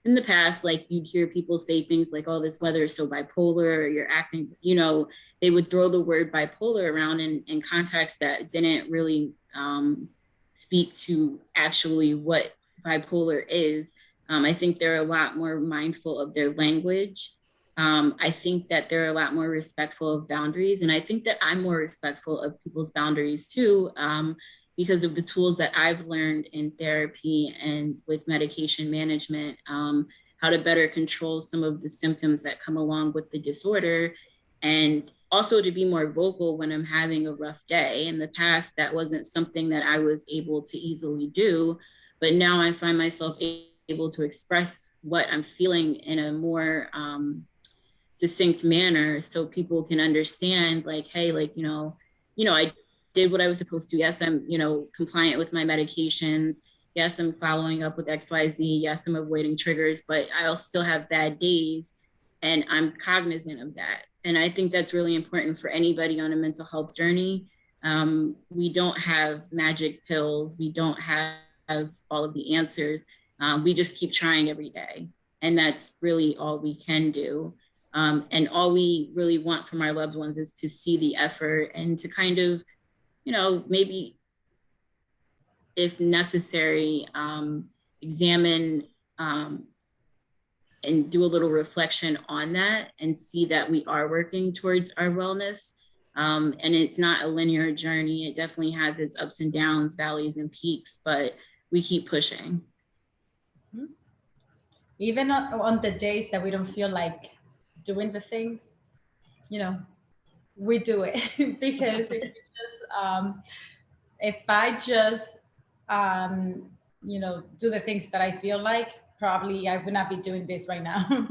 In the past, like you'd hear people say things like, oh, this weather is so bipolar, or you're acting, they would throw the word bipolar around in context that didn't really speak to actually what bipolar is. I think they're a lot more mindful of their language. I think that they're a lot more respectful of boundaries. And I think that I'm more respectful of people's boundaries too, because of the tools that I've learned in therapy and with medication management, how to better control some of the symptoms that come along with the disorder, and also to be more vocal when I'm having a rough day. In the past, that wasn't something that I was able to easily do, but now I find myself able to express what I'm feeling in a more succinct manner so people can understand, like, hey, like, I did what I was supposed to. Yes, I'm, compliant with my medications. Yes, I'm following up with XYZ. Yes, I'm avoiding triggers, but I'll still have bad days, and I'm cognizant of that. And I think that's really important for anybody on a mental health journey. We don't have magic pills. We don't have all of the answers. We just keep trying every day. And that's really all we can do. And all we really want from our loved ones is to see the effort and to kind of, maybe if necessary, examine and do a little reflection on that and see that we are working towards our wellness. And it's not a linear journey. It definitely has its ups and downs, valleys and peaks, but we keep pushing.
Even on the days that we don't feel like doing the things, you know, we do it because if I just, you know, do the things that I feel like, probably I would not be doing this right now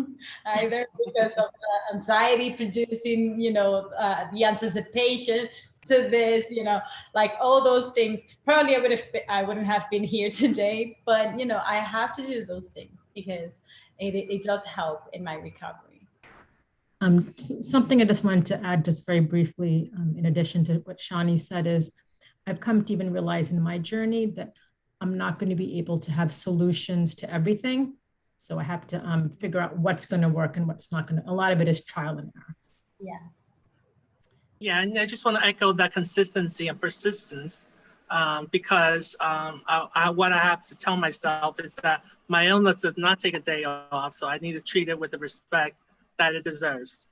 either, because of the anxiety producing, you know, the anticipation to this, you know, like all those things. Probably I wouldn't have been here today, but you know, I have to do those things because it does help in my recovery.
Something I just wanted to add just very briefly, in addition to what Shani said, is I've come to even realize in my journey that I'm not going to be able to have solutions to everything. So I have to figure out what's going to work and what's not going to. A lot of it is trial and error.
Yeah.
Yeah, and I just want to echo that consistency and persistence, because what I have to tell myself is that my illness does not take a day off, so I need to treat it with the respect that it deserves.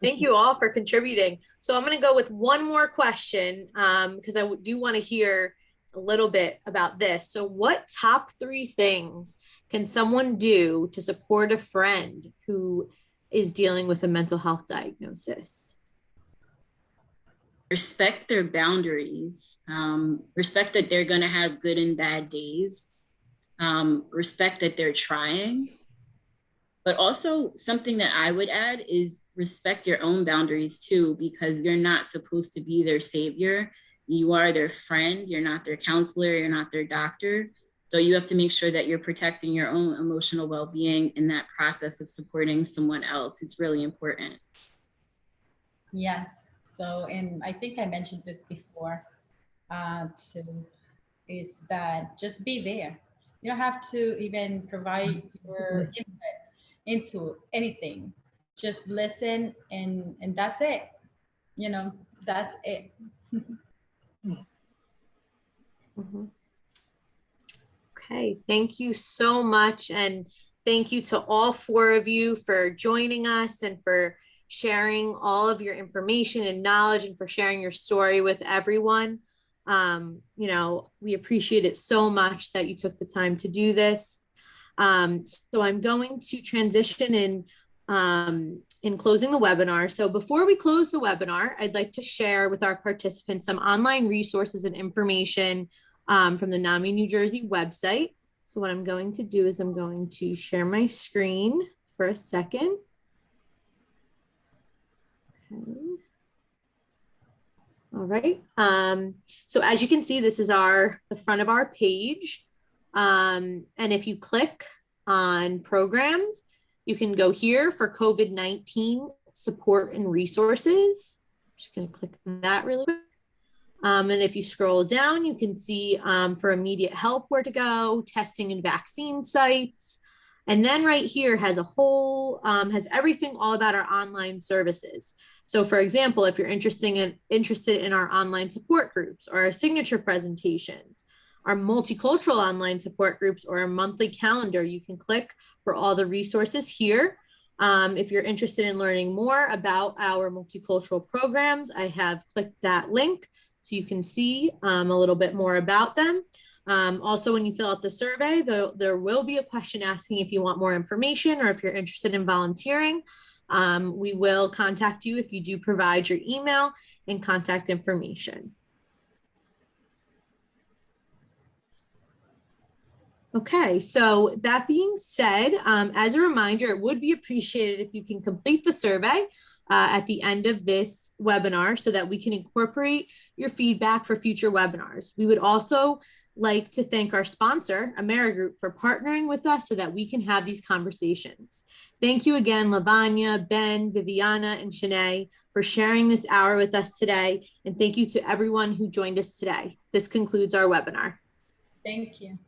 Thank you all for contributing. So I'm going to go with one more question, because I do want to hear a little bit about this. So what top 3 things can someone do to support a friend who is dealing with a mental health diagnosis?
Respect their boundaries, respect that they're going to have good and bad days, respect that they're trying. But also something that I would add is respect your own boundaries too, because you're not supposed to be their savior. You are their friend. You're not their counselor. You're not their doctor. So you have to make sure that you're protecting your own emotional well-being in that process of supporting someone else. It's really important.
Yes. So, and I think I mentioned this before too, is that just be there. You don't have to even provide your input into anything. Just listen, and that's it. You know, that's it.
Mm-hmm. Okay, thank you so much. And thank you to all 4 of you for joining us and for sharing all of your information and knowledge and for sharing your story with everyone. You know, we appreciate it so much that you took the time to do this. So I'm going to transition in closing the webinar. So before we close the webinar, I'd like to share with our participants some online resources and information from the NAMI New Jersey website. So what I'm going to do is I'm going to share my screen for a second. Okay. All right. So as you can see, this is the front of our page. And if you click on programs, you can go here for COVID-19 support and resources. I'm just going to click that really quick. And if you scroll down, you can see for immediate help where to go, testing and vaccine sites. And then right here has a whole, has everything all about our online services. So for example, if you're interested in our online support groups or our signature presentations, our multicultural online support groups, or our monthly calendar, you can click for all the resources here. If you're interested in learning more about our multicultural programs, I have clicked that link so you can see a little bit more about them. Also, when you fill out the survey, there will be a question asking if you want more information or if you're interested in volunteering. We will contact you if you do provide your email and contact information. Okay, so that being said, as a reminder, it would be appreciated if you can complete the survey at the end of this webinar so that we can incorporate your feedback for future webinars. We would also like to thank our sponsor, AmeriGroup, for partnering with us so that we can have these conversations. Thank you again, Lavanya, Ben, Viviana, and Shanae for sharing this hour with us today. And thank you to everyone who joined us today. This concludes our webinar.
Thank you.